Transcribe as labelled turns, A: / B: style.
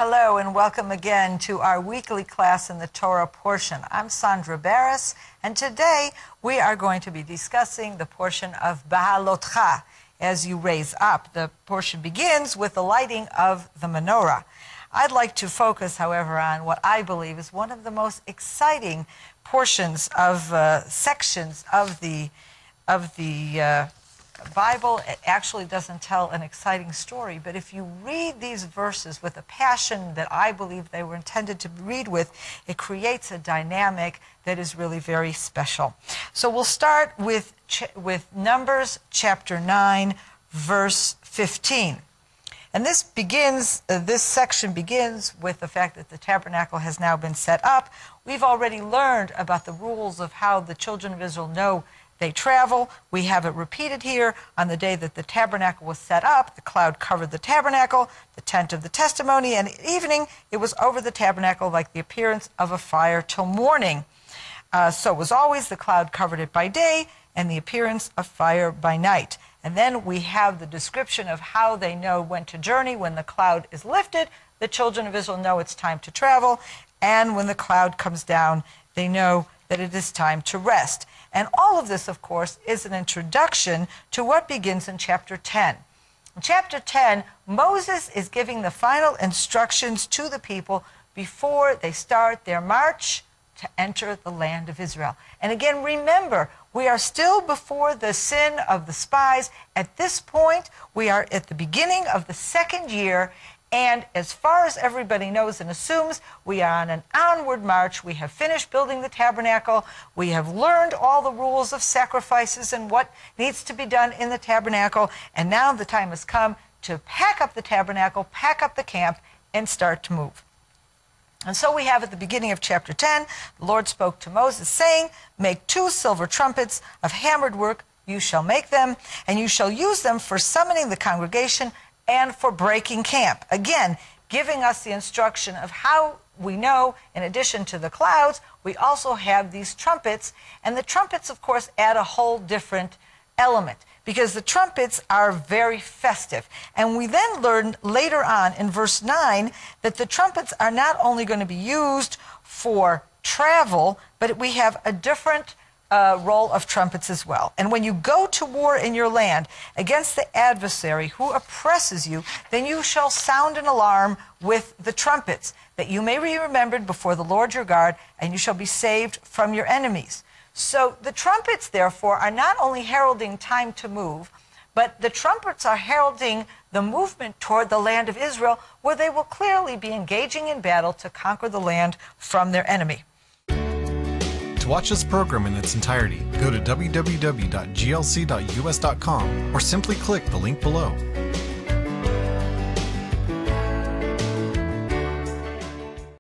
A: Hello and welcome again to our weekly class in the Torah Portion. I'm Sondra Baras, and today we are going to be discussing the portion of Behaalotcha, as you raise up. The portion begins with the lighting of the menorah. I'd like to focus, however, on what I believe is one of the most exciting portions of sections of the Bible. It actually doesn't tell an exciting story, but if you read these verses with a passion that I believe they were intended to read with, it creates a dynamic that is really very special. So we'll start with Numbers chapter 9, verse 15. And this section begins with the fact that the tabernacle has now been set up. We've already learned about the rules of how the children of Israel know they travel. We have it repeated here. On the day that the tabernacle was set up, the cloud covered the tabernacle, the tent of the testimony, and at evening it was over the tabernacle like the appearance of a fire till morning. So it was always the cloud covered it by day and the appearance of fire by night. And then we have the description of how they know when to journey. When the cloud is lifted, the children of Israel know it's time to travel. And when the cloud comes down, they know that it is time to rest. And all of this, of course, is an introduction to what begins in chapter 10. In chapter 10, Moses is giving the final instructions to the people before they start their march to enter the land of Israel. And again, remember, we are still before the sin of the spies. At this point, we are at the beginning of the second year, and as far as everybody knows and assumes, we are on an onward march. We have finished building the tabernacle. We have learned all the rules of sacrifices and what needs to be done in the tabernacle. And now the time has come to pack up the tabernacle, pack up the camp, and start to move. And so we have at the beginning of chapter 10, the Lord spoke to Moses, saying, "Make 2 silver trumpets of hammered work. You shall make them, and you shall use them for summoning the congregation and for breaking camp." Again, giving us the instruction of how we know, in addition to the clouds, we also have these trumpets. And the trumpets, of course, add a whole different element, because the trumpets are very festive. And we then learn later on in verse 9 that the trumpets are not only going to be used for travel, but we have a different role of trumpets as well. And when you go to war in your land against the adversary who oppresses you, then you shall sound an alarm with the trumpets, that you may be remembered before the Lord your God, and you shall be saved from your enemies. So the trumpets, therefore, are not only heralding time to move, but the trumpets are heralding the movement toward the land of Israel, where they will clearly be engaging in battle to conquer the land from their enemy.
B: To watch this program in its entirety, go to www.glc.us.com or simply click the link below.